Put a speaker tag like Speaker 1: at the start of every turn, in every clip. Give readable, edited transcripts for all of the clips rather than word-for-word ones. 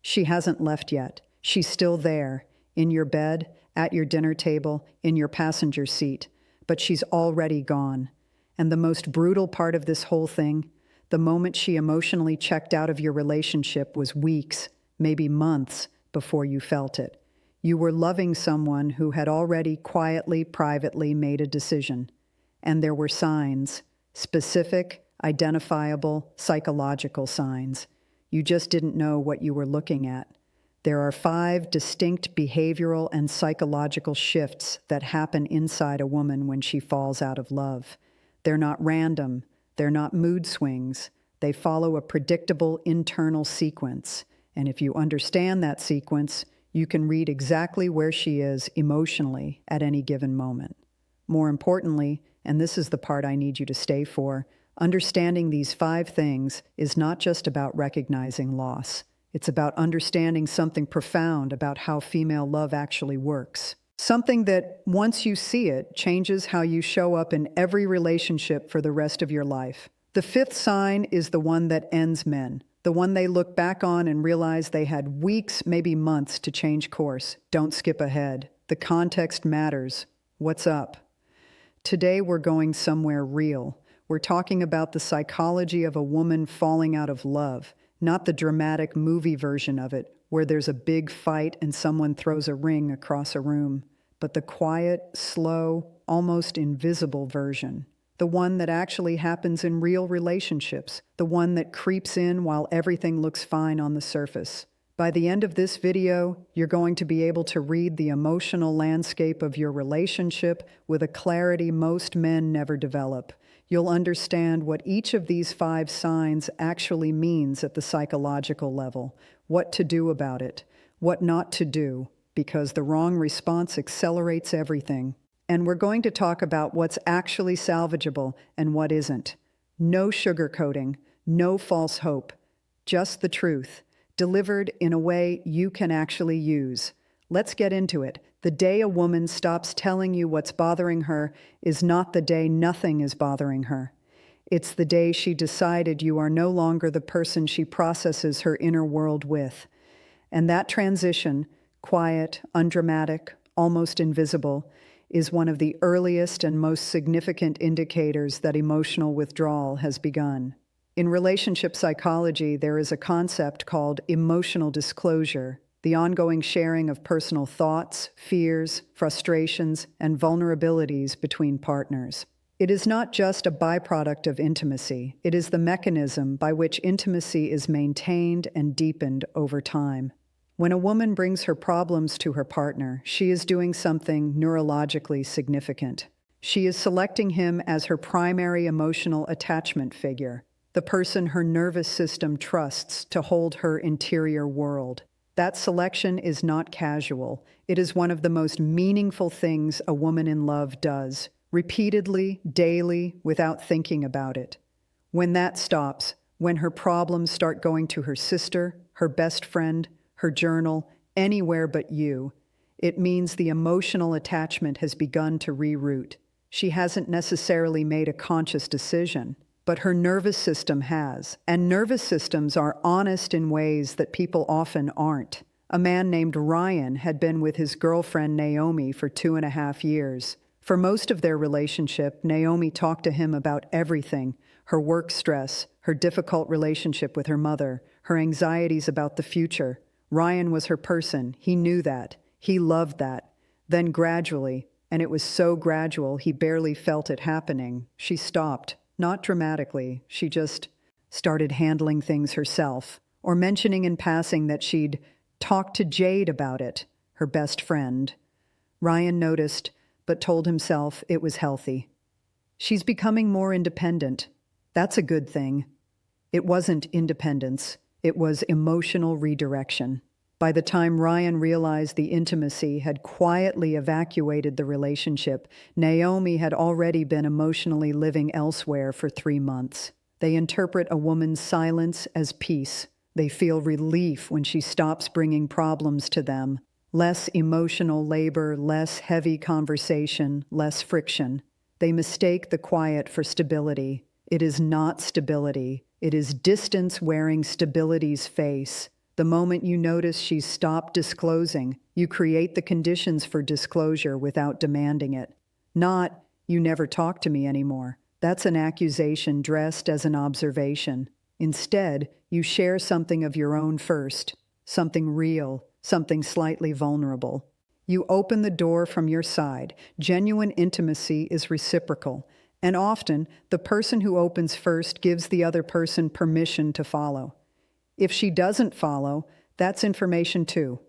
Speaker 1: She hasn't left yet. She's still there, in your bed, at your dinner table, in your passenger seat. But she's already gone. And the most brutal part of this whole thing, the moment she emotionally checked out of your relationship was weeks, maybe months, before you felt it. You were loving someone who had already quietly, privately made a decision. And there were signs, specific, identifiable, psychological signs. You just didn't know what you were looking at. There are 5 distinct behavioral and psychological shifts that happen inside a woman when she falls out of love. They're not random. They're not mood swings. They follow a predictable internal sequence. And if you understand that sequence, you can read exactly where she is emotionally at any given moment. More importantly, and this is the part I need you to stay for, understanding these 5 things is not just about recognizing loss. It's about understanding something profound about how female love actually works. Something that, once you see it, changes how you show up in every relationship for the rest of your life. The 5th sign is the one that ends men, the one they look back on and realize they had weeks, maybe months to change course. Don't skip ahead. The context matters. What's up? Today we're going somewhere real. We're talking about the psychology of a woman falling out of love, not the dramatic movie version of it, where there's a big fight and someone throws a ring across a room, but the quiet, slow, almost invisible version. The one that actually happens in real relationships, the one that creeps in while everything looks fine on the surface. By the end of this video, you're going to be able to read the emotional landscape of your relationship with a clarity most men never develop. You'll understand what each of these 5 signs actually means at the psychological level, what to do about it, what not to do, because the wrong response accelerates everything. And we're going to talk about what's actually salvageable and what isn't. No sugarcoating, no false hope, just the truth, delivered in a way you can actually use. Let's get into it. The day a woman stops telling you what's bothering her is not the day nothing is bothering her. It's the day she decided you are no longer the person she processes her inner world with. And that transition, quiet, undramatic, almost invisible, is one of the earliest and most significant indicators that emotional withdrawal has begun. In relationship psychology, there is a concept called emotional disclosure, the ongoing sharing of personal thoughts, fears, frustrations, and vulnerabilities between partners. It is not just a byproduct of intimacy. It is the mechanism by which intimacy is maintained and deepened over time. When a woman brings her problems to her partner, she is doing something neurologically significant. She is selecting him as her primary emotional attachment figure, the person her nervous system trusts to hold her interior world. That selection is not casual. It is one of the most meaningful things a woman in love does, repeatedly, daily, without thinking about it. When that stops, when her problems start going to her sister, her best friend, her journal, anywhere but you, it means the emotional attachment has begun to reroute. She hasn't necessarily made a conscious decision, but her nervous system has. And nervous systems are honest in ways that people often aren't. A man named Ryan had been with his girlfriend Naomi for 2.5 years. For most of their relationship, Naomi talked to him about everything: her work stress, her difficult relationship with her mother, her anxieties about the future. Ryan was her person. He knew that. He loved that. Then gradually, and it was so gradual he barely felt it happening, she stopped. Not dramatically. She just started handling things herself, or mentioning in passing that she'd talked to Jade about it, her best friend. Ryan noticed, but told himself it was healthy. She's becoming more independent. That's a good thing. It wasn't independence. It was emotional redirection. By the time Ryan realized the intimacy had quietly evacuated the relationship, Naomi had already been emotionally living elsewhere for 3 months. They interpret a woman's silence as peace. They feel relief when she stops bringing problems to them. Less emotional labor, less heavy conversation, less friction. They mistake the quiet for stability. It is not stability. It is distance wearing stability's face. The moment you notice she's stopped disclosing, you create the conditions for disclosure without demanding it. Not, "You never talk to me anymore." That's an accusation dressed as an observation. Instead, you share something of your own first, something real, something slightly vulnerable. You open the door from your side. Genuine intimacy is reciprocal, and often the person who opens first gives the other person permission to follow. If she doesn't follow, that's information too.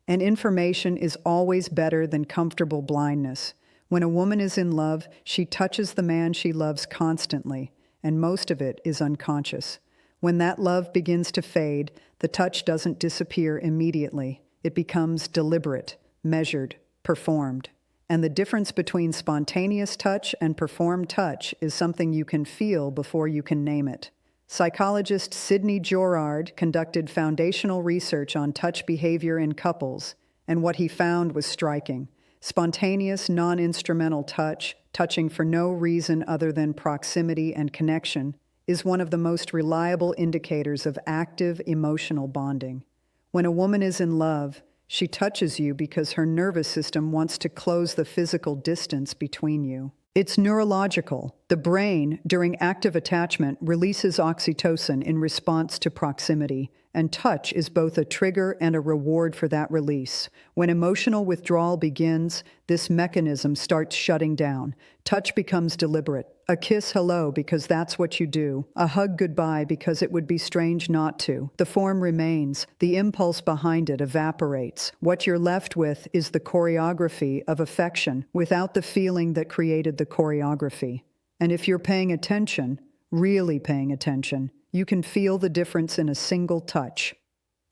Speaker 1: And information is always better than comfortable blindness. When a woman is in love, she touches the man she loves constantly, and most of it is unconscious. When that love begins to fade, the touch doesn't disappear immediately. It becomes deliberate, measured, performed. And the difference between spontaneous touch and performed touch is something you can feel before you can name it. Psychologist Sidney Jorard conducted foundational research on touch behavior in couples, and what he found was striking. Spontaneous, non-instrumental touch, touching for no reason other than proximity and connection, is one of the most reliable indicators of active emotional bonding. When a woman is in love, she touches you because her nervous system wants to close the physical distance between you. It's neurological. The brain, during active attachment, releases oxytocin in response to proximity, and touch is both a trigger and a reward for that release. When emotional withdrawal begins, this mechanism starts shutting down. Touch becomes deliberate. A kiss hello because that's what you do. A hug goodbye because it would be strange not to. The form remains. The impulse behind it evaporates. What you're left with is the choreography of affection without the feeling that created the choreography. And if you're paying attention, really paying attention, you can feel the difference in a single touch.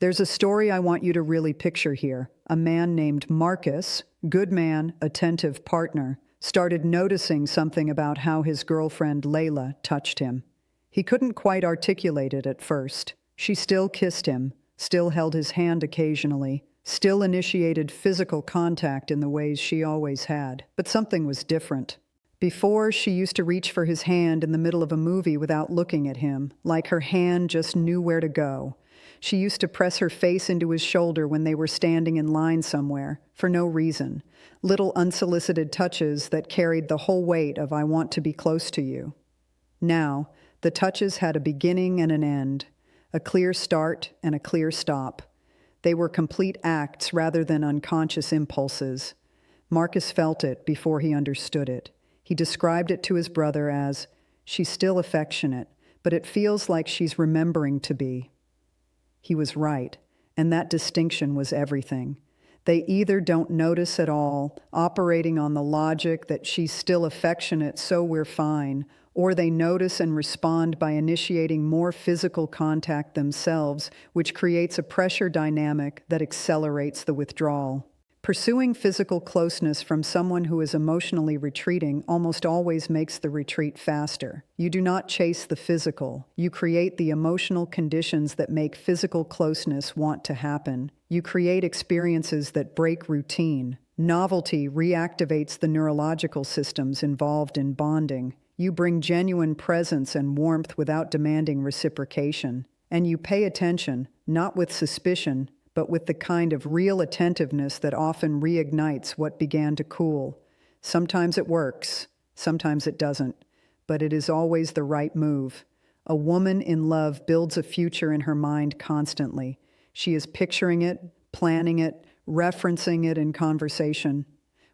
Speaker 1: There's a story I want you to really picture here. A man named Marcus, good man, attentive partner, started noticing something about how his girlfriend Layla touched him. He couldn't quite articulate it at first. She still kissed him, still held his hand occasionally, still initiated physical contact in the ways she always had. But something was different. Before, she used to reach for his hand in the middle of a movie without looking at him, like her hand just knew where to go. She used to press her face into his shoulder when they were standing in line somewhere, for no reason. Little unsolicited touches that carried the whole weight of "I want to be close to you." Now, the touches had a beginning and an end, a clear start and a clear stop. They were complete acts rather than unconscious impulses. Marcus felt it before he understood it. He described it to his brother as, "She's still affectionate, but it feels like she's remembering to be." He was right, and that distinction was everything. They either don't notice at all, operating on the logic that she's still affectionate, so we're fine, or they notice and respond by initiating more physical contact themselves, which creates a pressure dynamic that accelerates the withdrawal. Pursuing physical closeness from someone who is emotionally retreating almost always makes the retreat faster. You do not chase the physical. You create the emotional conditions that make physical closeness want to happen. You create experiences that break routine. Novelty reactivates the neurological systems involved in bonding. You bring genuine presence and warmth without demanding reciprocation. And you pay attention, not with suspicion, but with the kind of real attentiveness that often reignites what began to cool. Sometimes it works, sometimes it doesn't, but it is always the right move. A woman in love builds a future in her mind constantly. She is picturing it, planning it, referencing it in conversation.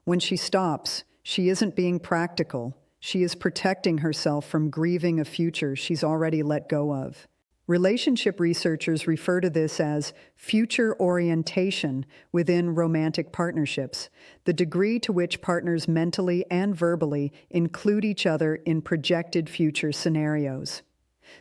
Speaker 1: When she stops, she isn't being practical. She is protecting herself from grieving a future she's already let go of. Relationship researchers refer to this as future orientation within romantic partnerships, the degree to which partners mentally and verbally include each other in projected future scenarios.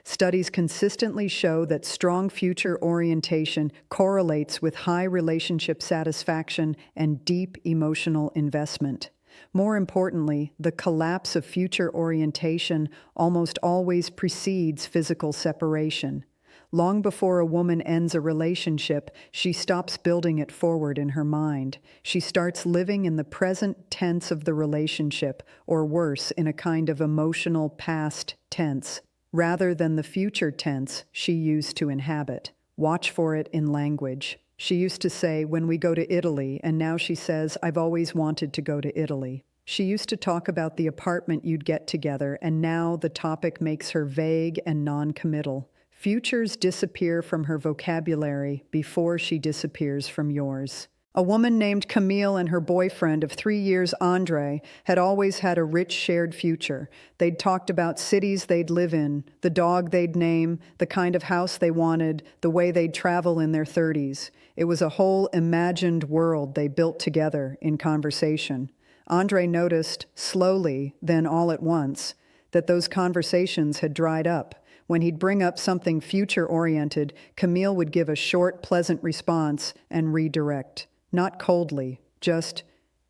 Speaker 1: Studies consistently show that strong future orientation correlates with high relationship satisfaction and deep emotional investment. More importantly, the collapse of future orientation almost always precedes physical separation. Long before a woman ends a relationship, she stops building it forward in her mind. She starts living in the present tense of the relationship, or worse, in a kind of emotional past tense, rather than the future tense she used to inhabit. Watch for it in language. She used to say, when we go to Italy, and now she says, I've always wanted to go to Italy. She used to talk about the apartment you'd get together, and now the topic makes her vague and non-committal. Futures disappear from her vocabulary before she disappears from yours. A woman named Camille and her boyfriend of 3 years, Andre, had always had a rich shared future. They'd talked about cities they'd live in, the dog they'd name, the kind of house they wanted, the way they'd travel in their 30s. It was a whole imagined world they built together in conversation. Andre noticed, slowly, then all at once, that those conversations had dried up. When he'd bring up something future-oriented, Camille would give a short, pleasant response and redirect. Not coldly, just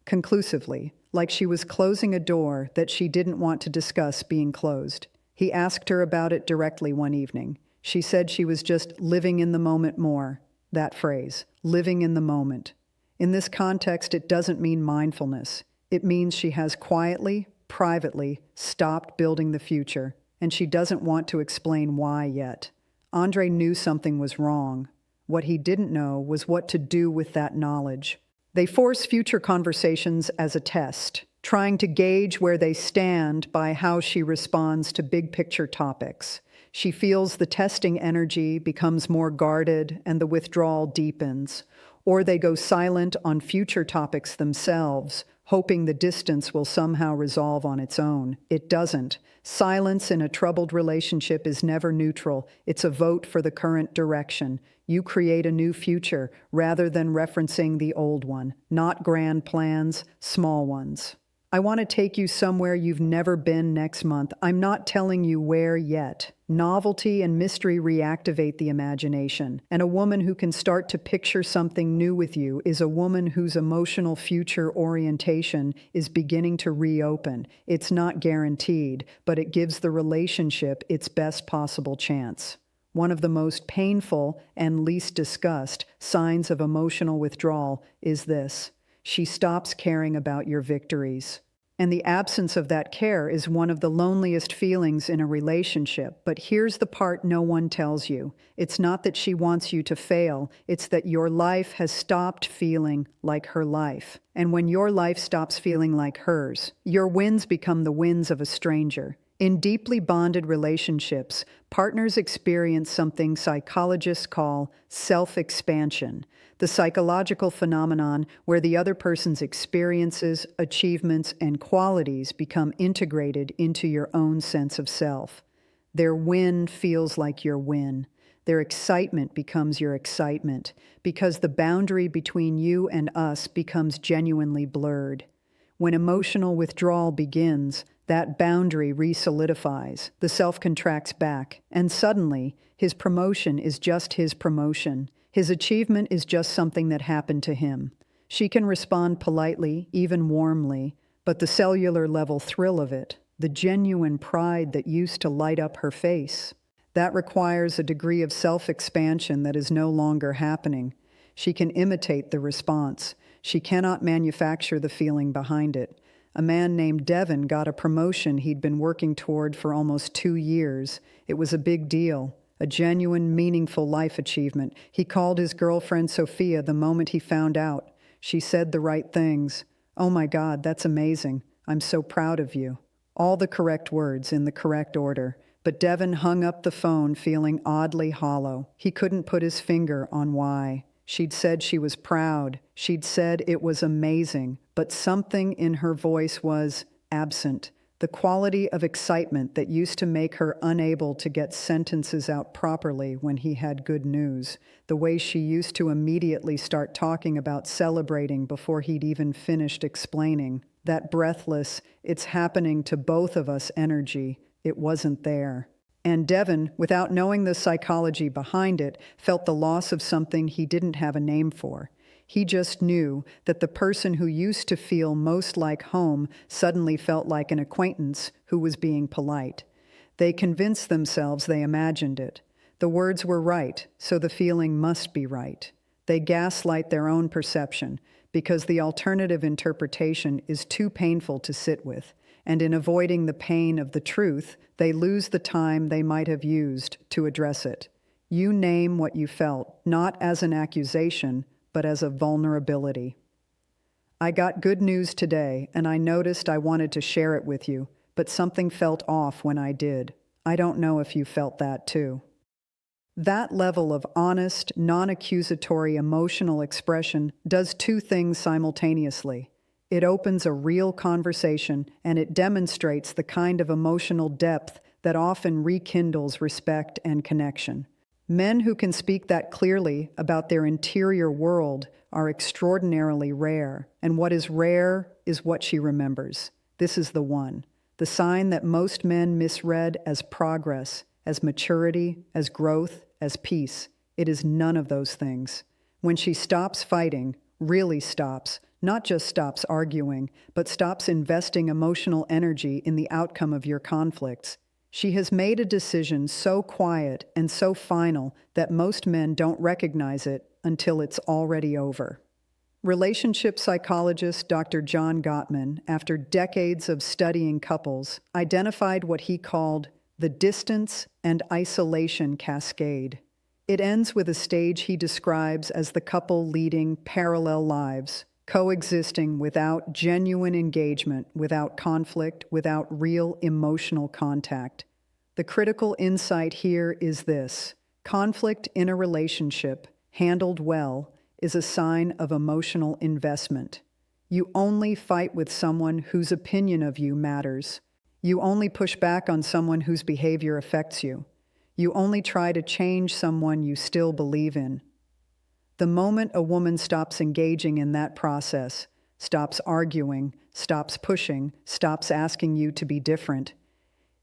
Speaker 1: conclusively, like she was closing a door that she didn't want to discuss being closed. He asked her about it directly one evening. She said she was just living in the moment more. That phrase, living in the moment. In this context, it doesn't mean mindfulness. It means she has quietly, privately, stopped building the future, and she doesn't want to explain why yet. Andre knew something was wrong. What he didn't know was what to do with that knowledge. They force future conversations as a test, trying to gauge where they stand by how she responds to big-picture topics. She feels the testing energy becomes more guarded and the withdrawal deepens. Or they go silent on future topics themselves, hoping the distance will somehow resolve on its own. It doesn't. Silence in a troubled relationship is never neutral. It's a vote for the current direction. You create a new future rather than referencing the old one. Not grand plans, small ones. I want to take you somewhere you've never been next month. I'm not telling you where yet. Novelty and mystery reactivate the imagination, and a woman who can start to picture something new with you is a woman whose emotional future orientation is beginning to reopen. It's not guaranteed, but it gives the relationship its best possible chance. One of the most painful and least discussed signs of emotional withdrawal is this. She stops caring about your victories. And the absence of that care is one of the loneliest feelings in a relationship. But here's the part no one tells you. It's not that she wants you to fail. It's that your life has stopped feeling like her life. And when your life stops feeling like hers, your wins become the wins of a stranger. In deeply bonded relationships, partners experience something psychologists call self-expansion, the psychological phenomenon where the other person's experiences, achievements, and qualities become integrated into your own sense of self. Their win feels like your win. Their excitement becomes your excitement, because the boundary between you and us becomes genuinely blurred. When emotional withdrawal begins, that boundary re-solidifies, the self contracts back, and suddenly, his promotion is just his promotion. His achievement is just something that happened to him. She can respond politely, even warmly, but the cellular level thrill of it, the genuine pride that used to light up her face, that requires a degree of self-expansion that is no longer happening. She can imitate the response. She cannot manufacture the feeling behind it. A man named Devin got a promotion he'd been working toward for almost 2 years. It was a big deal, a genuine, meaningful life achievement. He called his girlfriend Sophia the moment he found out. She said the right things. "Oh my God, that's amazing. I'm so proud of you." All the correct words in the correct order. But Devin hung up the phone feeling oddly hollow. He couldn't put his finger on why. She'd said she was proud. She'd said it was amazing. But something in her voice was absent. The quality of excitement that used to make her unable to get sentences out properly when he had good news. The way she used to immediately start talking about celebrating before he'd even finished explaining. That breathless, it's happening to both of us energy, it wasn't there. And Devin, without knowing the psychology behind it, felt the loss of something he didn't have a name for. He just knew that the person who used to feel most like home suddenly felt like an acquaintance who was being polite. They convinced themselves they imagined it. The words were right, so the feeling must be right. They gaslight their own perception because the alternative interpretation is too painful to sit with. And in avoiding the pain of the truth, they lose the time they might have used to address it. You name what you felt, not as an accusation, but as a vulnerability. I got good news today, and I noticed I wanted to share it with you, but something felt off when I did. I don't know if you felt that too. That level of honest, non-accusatory emotional expression does two things simultaneously. It opens a real conversation, and it demonstrates the kind of emotional depth that often rekindles respect and connection. Men who can speak that clearly about their interior world are extraordinarily rare, and what is rare is what she remembers. This is the one, the sign that most men misread as progress, as maturity, as growth, as peace. It is none of those things. When she stops fighting, really stops, not just stops arguing, but stops investing emotional energy in the outcome of your conflicts, she has made a decision so quiet and so final that most men don't recognize it until it's already over. Relationship psychologist Dr. John Gottman, after decades of studying couples, identified what he called the distance and isolation cascade. It ends with a stage he describes as the couple leading parallel lives, coexisting without genuine engagement, without conflict, without real emotional contact. The critical insight here is this: conflict in a relationship, handled well, is a sign of emotional investment. You only fight with someone whose opinion of you matters. You only push back on someone whose behavior affects you. You only try to change someone you still believe in. The moment a woman stops engaging in that process, stops arguing, stops pushing, stops asking you to be different,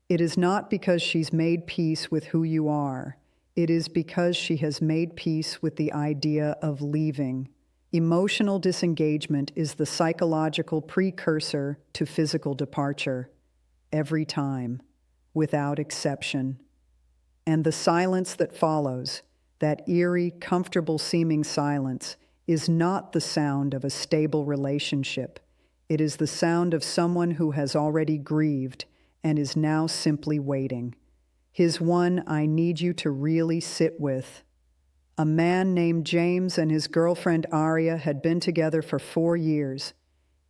Speaker 1: it is not because she's made peace with who you are. It is because she has made peace with the idea of leaving. Emotional disengagement is the psychological precursor to physical departure. Every time, without exception. And the silence that follows, that eerie, comfortable-seeming silence, is not the sound of a stable relationship. It is the sound of someone who has already grieved and is now simply waiting. His one I need you to really sit with. A man named James and his girlfriend Aria had been together for 4 years.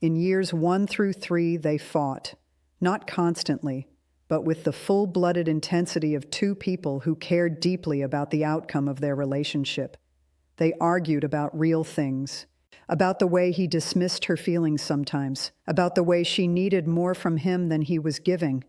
Speaker 1: In years 1 through 3, they fought. Not constantly, but with the full-blooded intensity of two people who cared deeply about the outcome of their relationship. They argued about real things, about the way he dismissed her feelings sometimes, about the way she needed more from him than he was giving.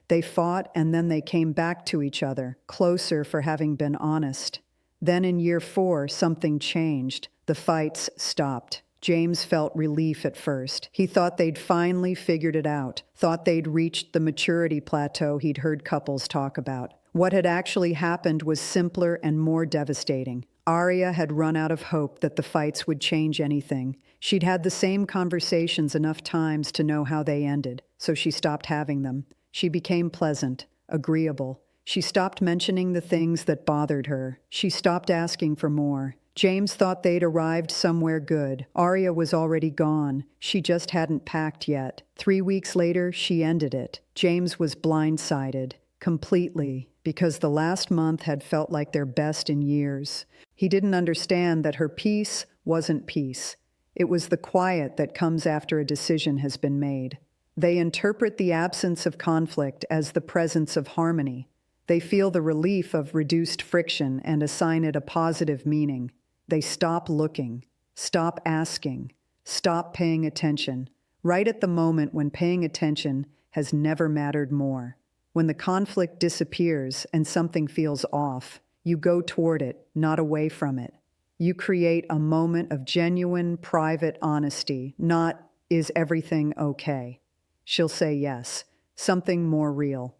Speaker 1: They fought, and then they came back to each other, closer for having been honest. Then in year 4, something changed. The fights stopped. James felt relief at first. He thought they'd finally figured it out, thought they'd reached the maturity plateau he'd heard couples talk about. What had actually happened was simpler and more devastating. Aria had run out of hope that the fights would change anything. She'd had the same conversations enough times to know how they ended, so she stopped having them. She became pleasant, agreeable. She stopped mentioning the things that bothered her. She stopped asking for more. James thought they'd arrived somewhere good. Aria was already gone. She just hadn't packed yet. 3 weeks later, she ended it. James was blindsided, completely, because the last month had felt like their best in years. He didn't understand that her peace wasn't peace. It was the quiet that comes after a decision has been made. They interpret the absence of conflict as the presence of harmony. They feel the relief of reduced friction and assign it a positive meaning. They stop looking, stop asking, stop paying attention, right at the moment when paying attention has never mattered more. When the conflict disappears and something feels off, you go toward it, not away from it. You create a moment of genuine, private honesty, not, is everything okay? She'll say yes, something more real.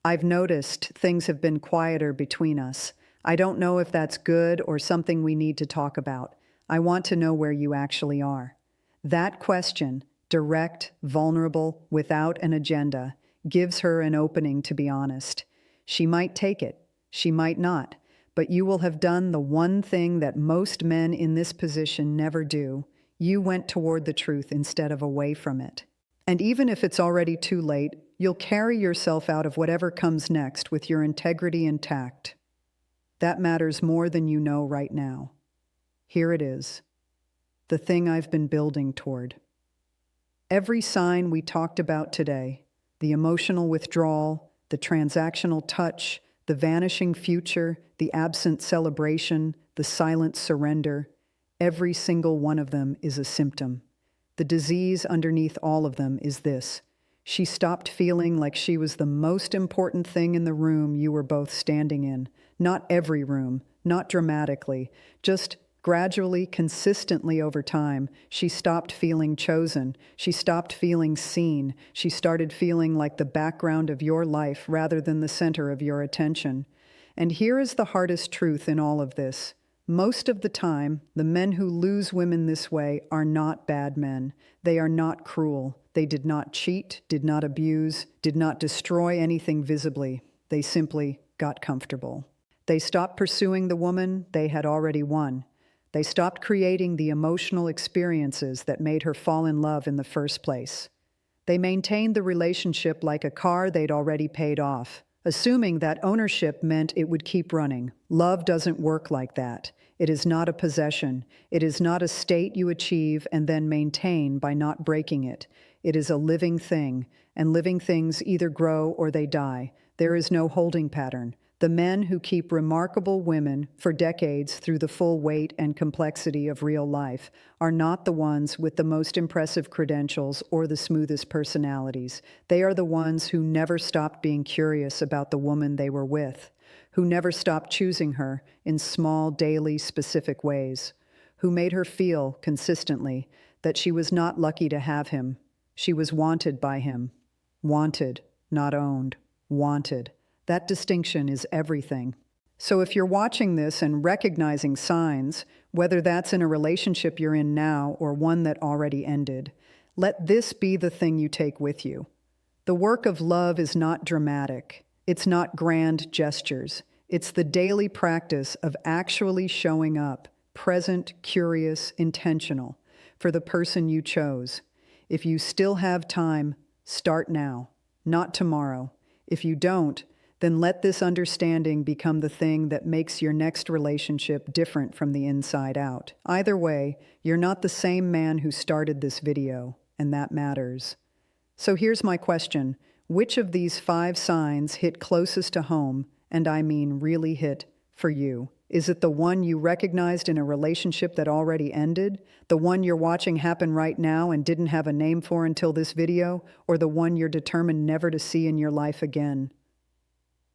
Speaker 1: I've noticed things have been quieter between us. I don't know if that's good or something we need to talk about. I want to know where you actually are. That question, direct, vulnerable, without an agenda, gives her an opening to be honest. She might take it, she might not, but you will have done the one thing that most men in this position never do. You went toward the truth instead of away from it. And even if it's already too late, you'll carry yourself out of whatever comes next with your integrity intact. That matters more than you know right now. Here it is, the thing I've been building toward. Every sign we talked about today, the emotional withdrawal, the transactional touch, the vanishing future, the absent celebration, the silent surrender, every single one of them is a symptom. The disease underneath all of them is this. She stopped feeling like she was the most important thing in the room you were both standing in. Not every room, not dramatically, just gradually, consistently over time, she stopped feeling chosen. She stopped feeling seen. She started feeling like the background of your life rather than the center of your attention. And here is the hardest truth in all of this. Most of the time, the men who lose women this way are not bad men. They are not cruel. They did not cheat, did not abuse, did not destroy anything visibly. They simply got comfortable. They stopped pursuing the woman they had already won. They stopped creating the emotional experiences that made her fall in love in the first place. They maintained the relationship like a car they'd already paid off, assuming that ownership meant it would keep running. Love doesn't work like that. It is not a possession. It is not a state you achieve and then maintain by not breaking it. It is a living thing, and living things either grow or they die. There is no holding pattern. The men who keep remarkable women for decades through the full weight and complexity of real life are not the ones with the most impressive credentials or the smoothest personalities. They are the ones who never stopped being curious about the woman they were with, who never stopped choosing her in small, daily, specific ways, who made her feel consistently that she was not lucky to have him. She was wanted by him. Wanted, not owned. Wanted. That distinction is everything. So if you're watching this and recognizing signs, whether that's in a relationship you're in now or one that already ended, let this be the thing you take with you. The work of love is not dramatic. It's not grand gestures. It's the daily practice of actually showing up, present, curious, intentional, for the person you chose. If you still have time, start now, not tomorrow. If you don't, then let this understanding become the thing that makes your next relationship different from the inside out. Either way, you're not the same man who started this video, and that matters. So here's my question. Which of these 5 signs hit closest to home, and I mean really hit, for you? Is it the one you recognized in a relationship that already ended? The one you're watching happen right now and didn't have a name for until this video? Or the one you're determined never to see in your life again?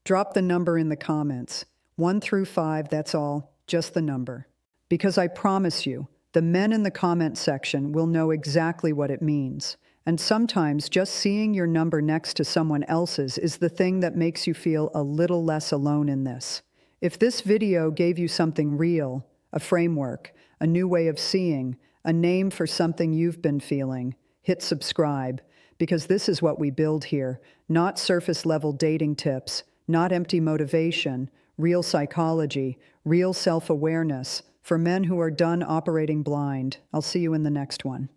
Speaker 1: Drop the number in the comments. 1 through 5, that's all, just the number. Because I promise you, the men in the comment section will know exactly what it means. And sometimes just seeing your number next to someone else's is the thing that makes you feel a little less alone in this. If this video gave you something real, a framework, a new way of seeing, a name for something you've been feeling, hit subscribe, because this is what we build here, not surface-level dating tips, not empty motivation, real psychology, real self-awareness, for men who are done operating blind. I'll see you in the next one.